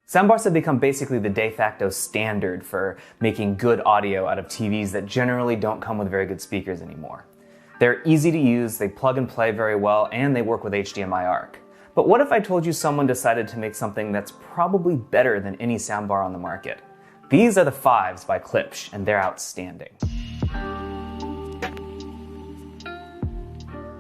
Soundbars have become basically the de facto standard for making good audio out of TVs that generally don't come with very good speakers anymore. They're easy to use, they plug and play very well, and they work with HDMI ARC. But what if I told you someone decided to make something that's probably better than any soundbar on the market? These are the Fives by Klipsch, and they're outstanding.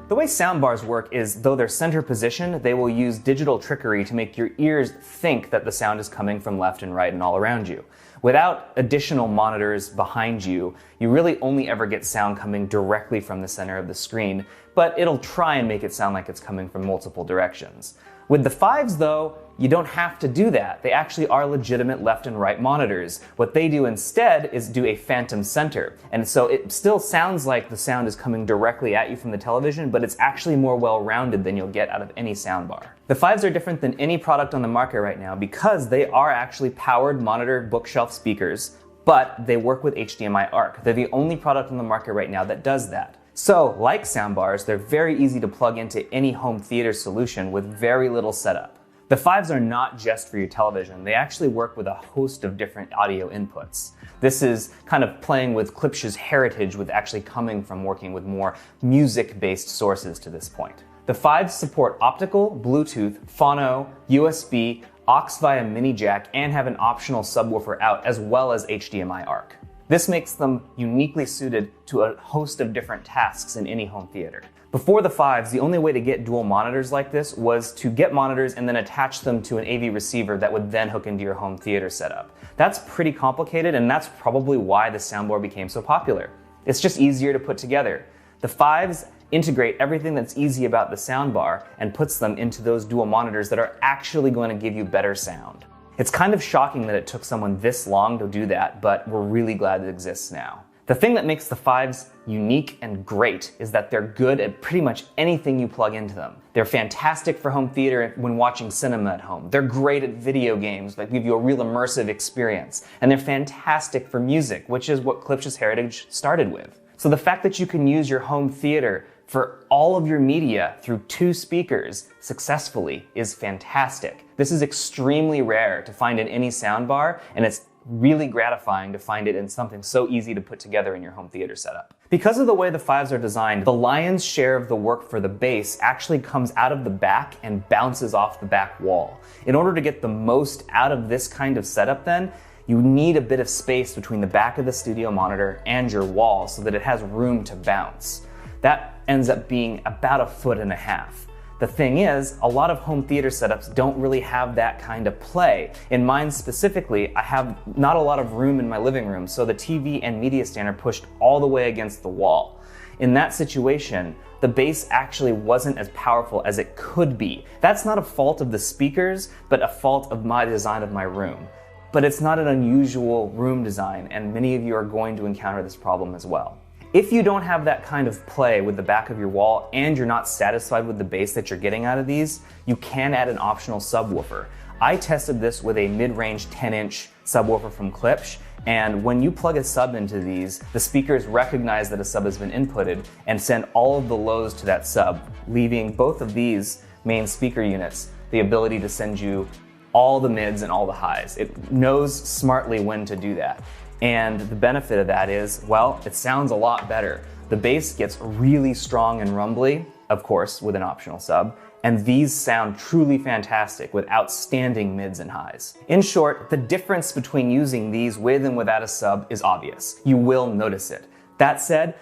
The way soundbars work is, though they're center positioned, they will use digital trickery to make your ears think that the sound is coming from left and right and all around you. Without additional monitors behind you, you really only ever get sound coming directly from the center of the screen, but it'll try and make it sound like it's coming from multiple directions. With the Fives, though, you don't have to do that. They actually are legitimate left and right monitors. What they do instead is do a phantom center. And so it still sounds like the sound is coming directly at you from the television, but it's actually more well-rounded than you'll get out of any soundbar. The Fives are different than any product on the market right now because they are actually powered monitor bookshelf speakers, but they work with HDMI ARC. They're the only product on the market right now that does that. So, like soundbars, they're very easy to plug into any home theater solution with very little setup. The Fives are not just for your television. They actually work with a host of different audio inputs. This is kind of playing with Klipsch's heritage with actually coming from working with more music-based sources to this point. The Fives support optical, Bluetooth, phono, USB, aux via mini jack, and have an optional subwoofer out as well as HDMI ARC. This makes them uniquely suited to a host of different tasks in any home theater. Before the Fives, the only way to get dual monitors like this was to get monitors and then attach them to an AV receiver that would then hook into your home theater setup. That's pretty complicated, and that's probably why the soundbar became so popular. It's just easier to put together. The Fives integrate everything that's easy about the soundbar and puts them into those dual monitors that are actually going to give you better sound. It's kind of shocking that it took someone this long to do that, but we're really glad it exists now. The thing that makes the Fives unique and great is that they're good at pretty much anything you plug into them. They're fantastic for home theater when watching cinema at home. They're great at video games that give you a real immersive experience. And they're fantastic for music, which is what Klipsch's heritage started with. So the fact that you can use your home theater for all of your media through 2 speakers successfully is fantastic. This is extremely rare to find in any soundbar, and it's really gratifying to find it in something so easy to put together in your home theater setup. Because of the way the Fives are designed, the lion's share of the work for the bass actually comes out of the back and bounces off the back wall. In order to get the most out of this kind of setup then, you need a bit of space between the back of the studio monitor and your wall so that it has room to bounce. That ends up being about 1.5 feet. The thing is, a lot of home theater setups don't really have that kind of play. In mine specifically, I have not a lot of room in my living room, so the TV and media stand are pushed all the way against the wall. In that situation, the bass actually wasn't as powerful as it could be. That's not a fault of the speakers, but a fault of my design of my room. But it's not an unusual room design, and many of you are going to encounter this problem as well. If you don't have that kind of play with the back of your wall and you're not satisfied with the bass that you're getting out of these, you can add an optional subwoofer. I tested this with a mid-range 10-inch subwoofer from Klipsch, and when you plug a sub into these, the speakers recognize that a sub has been inputted and send all of the lows to that sub, leaving both of these main speaker units the ability to send you all the mids and all the highs. It knows smartly when to do that. And the benefit of that is, well, it sounds a lot better. The bass gets really strong and rumbly, of course, with an optional sub, and these sound truly fantastic with outstanding mids and highs. In short, the difference between using these with and without a sub is obvious. You will notice it. That said,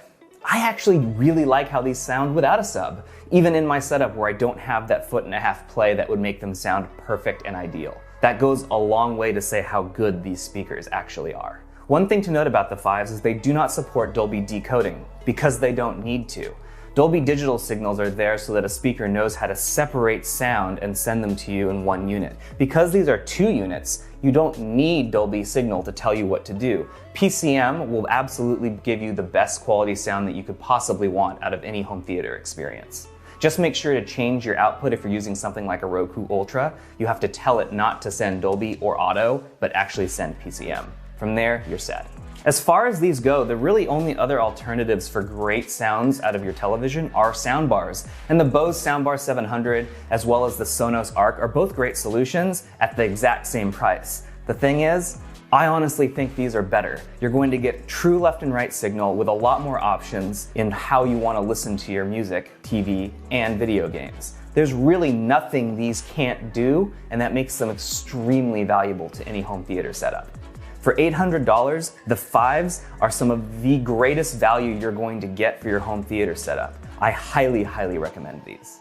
I actually really like how these sound without a sub, even in my setup where I don't have that 1.5 foot play that would make them sound perfect and ideal. That goes a long way to say how good these speakers actually are. One thing to note about the Fives is they do not support Dolby decoding, because they don't need to. Dolby digital signals are there so that a speaker knows how to separate sound and send them to you in one unit. Because these are 2 units, you don't need Dolby signal to tell you what to do. PCM will absolutely give you the best quality sound that you could possibly want out of any home theater experience. Just make sure to change your output if you're using something like a Roku Ultra. You have to tell it not to send Dolby or Auto, but actually send PCM. From there, you're set. As far as these go, the really only other alternatives for great sounds out of your television are soundbars. And the Bose Soundbar 700 as well as the Sonos Arc are both great solutions at the exact same price. The thing is, I honestly think these are better. You're going to get true left and right signal with a lot more options in how you want to listen to your music, TV, and video games. There's really nothing these can't do, and that makes them extremely valuable to any home theater setup. For $800, the Fives are some of the greatest value you're going to get for your home theater setup. I highly, highly recommend these.